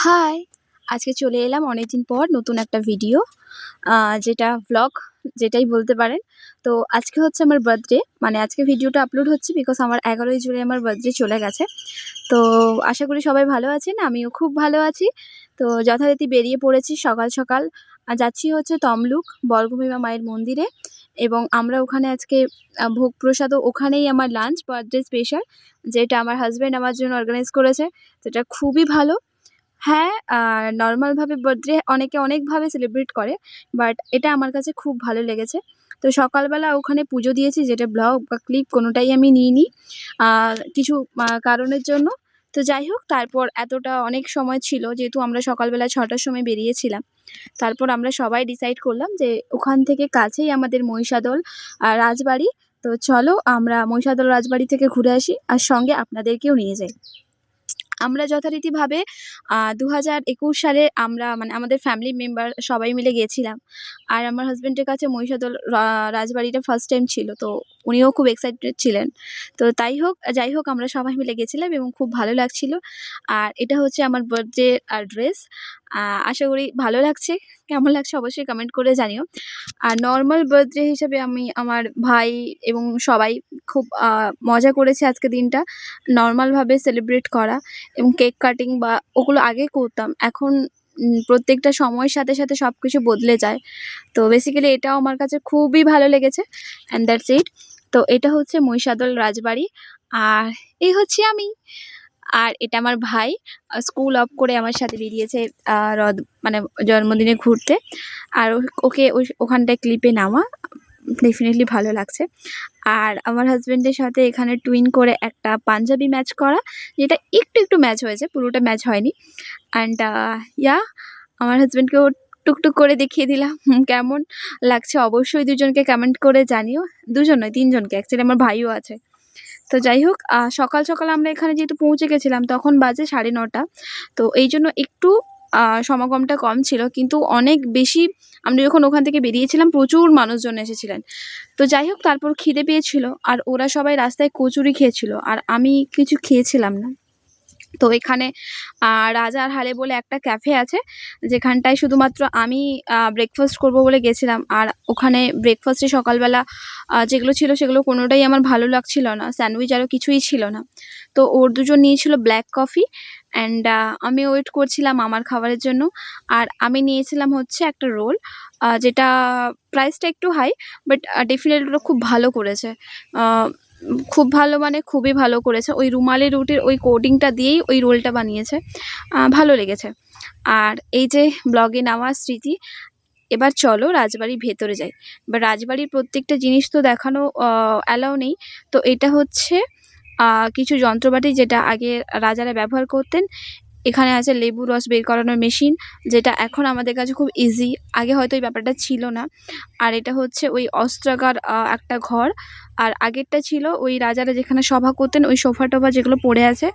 High! আজকে চলে এলাম অনেকদিন পর নতুন একটা ভিডিও। যেটা ভ্লগ যেটাই বলতে পারেন। তো আজকে হচ্ছে আমার বার্থডে। মানে আজকে ভিডিওটা আপলোড হচ্ছে বিকজ আমার ১১ই জুলাই আমার বার্থডে চলে গেছে। তো আশা করি সবাই ভালো আছেন। আমিও খুব ভালো আছি। তো যথারীতি বেরিয়ে পড়েছি সকাল, সকাল। যাচ্ছি হচ্ছে তমলুক বর্গভীমা মায়ের মন্দিরে এবং আমরা ওখানে আজকে ভোগ প্রসাদও ওখানেই আমার লাঞ্চ বার্থডে স্পেশাল যেটা আমার হাসব্যান্ড আমার জন্য অর্গানাইজ করেছে। যেটা খুবই ভালো। হ্যাঁ, নরমালভাবে বার্থডে অনেকে অনেকভাবে সেলিব্রেট করে। বাট এটা আমার কাছে খুব ভালো লেগেছে। তো সকালবেলা ওখানে পুজো দিয়েছি যেটা ব্লগ বা ক্লিপ কোনোটাই আমি নিইনি। আ কিছু কারণের জন্য। তো যাই হোক তারপর এতটা অনেক সময় ছিল যেহেতু আমরা সকালবেলা ৬:০০ র সময় বেরিয়েছিলাম। তারপর আমরা সবাই ডিসাইড করলাম যে ওখান থেকে কাছেই আমাদের মহিষাদল রাজবাড়ি। তো চলো আমরা মহিষাদল রাজবাড়ি থেকে ঘুরে আসি আর সঙ্গে আপনাদেরকেও নিয়ে যাই। আমরা যথারীতিভাবে ২০২১ সালে আমরা মানে আমাদের ফ্যামিলি মেম্বার সবাই মিলে গিয়েছিলাম। আর আমার হাসব্যান্ডের কাছে মহিষাদল রাজবাড়িটা ফার্স্ট টাইম ছিল। তো উনিও খুব এক্সাইটেড ছিলেন। তো যাই হোক আমরা সবাই মিলে গেছিলাম এবং খুব ভালো লাগছিল। আর এটা হচ্ছে আমার বার্থডে ড্রেস। আ আশা করি ভালো লাগছে। কেমন লাগছে অবশ্যই কমেন্ট করে জানিও। আর নরমাল বার্থডে হিসেবে আমি আমার ভাই এবং সবাই খুব মজা করেছি আজকের দিনটা। নরমালভাবে সেলিব্রেট করা এবং কেক কাটিং বা ওগুলো আগে করতাম। এখন প্রত্যেকটা সময়ের সাথে, সাথে সবকিছু বদলে যায়। তো বেসিক্যালি এটাও আমার কাছে খুবই ভালো লেগেছে অ্যান্ড দ্যাটস ইট। তো এটা হচ্ছে মহিষাদল রাজবাড়ি। আর এই হচ্ছি আমি। আর এটা আমার ভাই স্কুল অফ করে আমার সাথে বেরিয়েছে আ রদ মানে জন্মদিনে ঘুরতে। আর ওকে ওখানটায় ক্লিপে নেওয়া। ডেফিনিটলি ভালো লাগছে। আর আমার হাসব্যান্ডের সাথে এখানে টুইন করে একটা পাঞ্জাবি ম্যাচ করা, যেটা একটু ম্যাচ হয়েছে, পুরোটা ম্যাচ হয়নি। অ্যান্ড আমার হাসব্যান্ডকেও টুকটুক করে দেখিয়ে দিলাম কেমন লাগছে অবশ্যই দুজনকে কমেন্ট করে জানিও। দুজন নয় ৩ জনকে অ্যাকচুয়ালি আমার ভাইও আছে। তো যাই হোক সকাল, সকাল আমরা এখানে যেহেতু পৌঁছে গেছিলাম তখন বাজে ৯:৩০। তো এইজন্য একটু সমাগমটা কম ছিল। কিন্তু অনেক বেশি আমরা যখন ওখান থেকে বেরিয়েছিলাম প্রচুর মানুষজন এসেছিলেন। তো যাই হোক তারপর খিদে পেয়েছিল আর ওরা সবাই রাস্তায় কচুরি খেয়েছিল আর আমি কিছু খেয়েছিলাম না। তো এখানে রাজার হালে বলে একটা ক্যাফে আছে যেখানটায় শুধুমাত্র আমি ব্রেকফাস্ট করব বলে গেছিলাম। আর ওখানে ব্রেকফাস্টে সকালবেলা যেগুলো ছিল সেগুলো কোনোটাই আমার ভালো লাগছিল না। স্যান্ডউইচ আরও কিছুই ছিল না। তো ওর দুজন নিয়েছিল ব্ল্যাক কফি অ্যান্ড আমি ওয়েট করছিলাম আমার খাবারের জন্য। আর আমি নিয়েছিলাম হচ্ছে একটা রোল যেটা প্রাইসটা একটু হাই বাট ডেফিনেটলি ওরা খুব ভালো করেছে। আ খুব ভালো মানে খুবই ভালো করেছে। ওই রুমালি রুটির ওই কোটিংটা দিয়েই ওই রোলটা বানিয়েছে। ভালো লেগেছে। আর এই যে ব্লগে নেওয়া স্মৃতি, এবার চলো রাজবাড়ির ভেতরে যাই। এবার রাজবাড়ির প্রত্যেকটা জিনিস তো দেখানো অ্যালাও নেই। তো এটা হচ্ছে কিছু যন্ত্রপাতি যেটা আগে রাজারা ব্যবহার করতেন। এখানে আছে লেবু রস বের করানোর মেশিন, যেটা এখন আমাদের কাছে খুব ইজি। আগে হয়তো এই ব্যাপারটা ছিল না। আর এটা হচ্ছে ওই অস্ত্রাগার একটা ঘর। আর আগেরটা ছিল ওই রাজারা যেখানে সভা করতেন ওই সোফা-টোফা যেগুলো পড়ে আছে।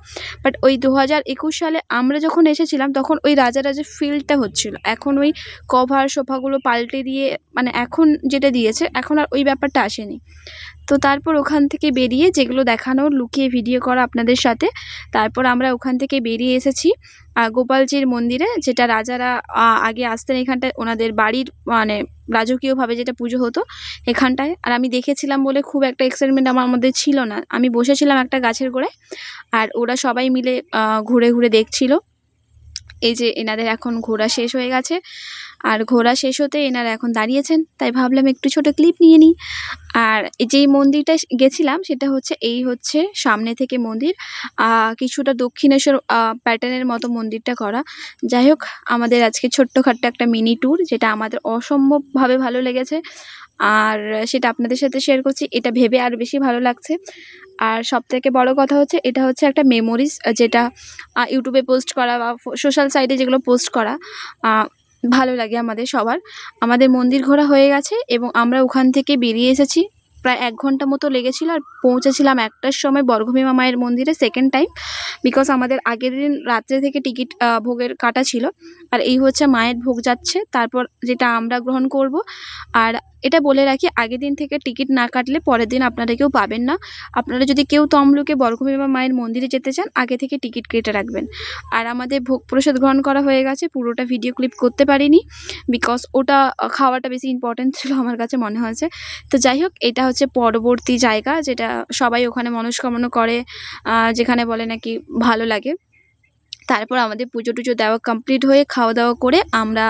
বাট ওই ২০২১ সালে আমরা যখন এসেছিলাম তখন ওই রাজারা যে ফিল্ডটা হচ্ছিল। এখন ওই কভার সোফাগুলো পাল্টে দিয়ে মানে এখন যেটা দিয়েছে এখন আর ওই ব্যাপারটা আসেনি। তো তারপর ওখান থেকে বেরিয়ে যেগুলো দেখানোর লুকিয়ে ভিডিও করা আপনাদের সাথে। তারপর আমরা ওখান থেকে বেরিয়ে এসেছি গোপালজির মন্দিরে, যেটা রাজারা আগে আসতেন এখানটায় ওনাদের বাড়ির মানে রাজকীয়ভাবে যেটা পুজো হতো এখানটায়। আর আমি দেখেছিলাম বলে খুব একটা এক্সাইটমেন্ট আমার মধ্যে ছিল না। আমি বসেছিলাম একটা গাছের গোড়ায় আর ওরা সবাই মিলে ঘুরে, ঘুরে দেখছিল। এই যে এনাদের এখন ঘোরা শেষ হয়ে গেছে। আর ঘোরা শেষ হতে এনারা এখন দাঁড়িয়েছেন। তাই ভাবলাম একটু ছোট ক্লিপ নিয়ে নিই। আর যেই মন্দিরটা গেছিলাম সেটা হচ্ছে এই হচ্ছে সামনে থেকে মন্দির। কিছুটা দক্ষিণেশ্বর প্যাটার্নের মতো মন্দিরটা করা। যাই হোক আমাদের আজকে ছোট্টখাট্ট একটা মিনি ট্যুর যেটা আমাদের অসম্ভবভাবে ভালো লেগেছে। আর সেটা আপনাদের সাথে শেয়ার করছি। এটা ভেবে আরও বেশি ভালো লাগছে। আর সবথেকে বড় কথা হচ্ছে এটা হচ্ছে একটা মেমোরিজ যেটা ইউটিউবে পোস্ট করা বা সোশ্যাল সাইটে যেগুলো পোস্ট করা ভালো লাগে আমাদের সবার। আমাদের মন্দির ঘোরা হয়ে গেছে এবং আমরা ওখান থেকে বেরিয়ে এসেছি। প্রায় ১ ঘন্টা মতো লেগেছিল আর পৌঁছেছিলাম ১টার সময় বর্গভীমা মায়ের মন্দিরে সেকেন্ড টাইম। বিকজ আমাদের আগের দিন রাত্রে থেকে টিকিট ভোগের কাটা ছিল। আর এই হচ্ছে মায়ের ভোগ যাচ্ছে তারপর যেটা আমরা গ্রহণ করব। আর এটা বলে রাখি, আগের দিন থেকে টিকিট না কাটলে পরের দিন আপনারা কেউ পাবেন না। আপনারা যদি কেউ তমলুকে বর্গভীমা মায়ের মন্দিরে যেতে চান, আগে থেকে টিকিট কেটে রাখবেন। আর আমাদের ভোগ প্রসাদ গ্রহণ করা হয়ে গেছে, পুরোটা ভিডিও ক্লিপ করতে পারিনি বিকজ ওটা খাওয়াটা বেশি ইম্পর্ট্যান্ট ছিল আমার কাছে মনে হয়েছে। তো যাই হোক, এটা হচ্ছে পরবর্তী জায়গা যেটা সবাই ওখানে মনস্কামনা করে, যেখানে বলে নাকি ভালো লাগে। তারপর আমাদের পুজো টুজো দেওয়া কমপ্লিট হয়ে খাওয়া দাওয়া করে আমরা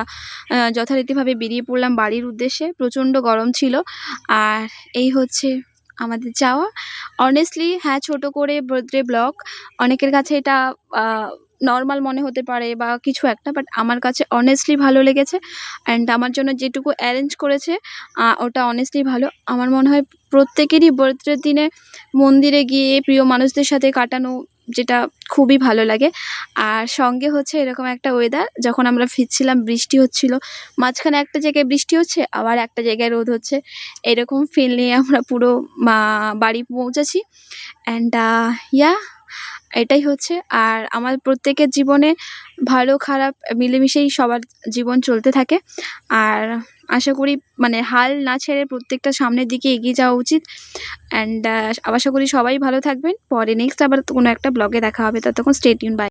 যথারীতিভাবে বেরিয়ে পড়লাম বাড়ির উদ্দেশ্যে। প্রচণ্ড গরম ছিল। আর এই হচ্ছে আমাদের যাওয়া। অনেস্টলি হ্যাঁ, ছোট করে বার্থডে ব্লগ, অনেকের কাছে এটা নর্মাল মনে হতে পারে বা কিছু একটা, বাট আমার কাছে অনেস্টলি ভালো লেগেছে। অ্যান্ড আমার জন্য যেটুকু অ্যারেঞ্জ করেছে ওটা অনেস্টলি ভালো। আমার মনে হয় প্রত্যেকেরই বার্থডের দিনে মন্দিরে গিয়ে প্রিয় মানুষদের সাথে কাটানো যেটা খুবই ভালো লাগে। আর সঙ্গে হচ্ছে এরকম একটা ওয়েদার, যখন আমরা ফিরছিলাম বৃষ্টি হচ্ছিল, মাঝখানে একটা জায়গায় বৃষ্টি হচ্ছে আবার একটা জায়গায় রোদ হচ্ছে, এরকম ফিল নিয়ে আমরা পুরো বাড়ি পৌঁছেছি। অ্যান্ড ইয়া, এটাই হচ্ছে। আর আমার প্রত্যেকের জীবনে ভালো খারাপ মিলেমিশেই সবার জীবন চলতে থাকে। আর আশা করি মানে হাল না ছেড়ে প্রত্যেকটা সামনের দিকে এগিয়ে যাওয়া উচিত। অ্যান্ড আশা করি সবাই ভালো থাকবেন। পরে নেক্সট আবার কোনো একটা ব্লগে দেখা হবে, ততক্ষণ স্টে টিউন, বাই।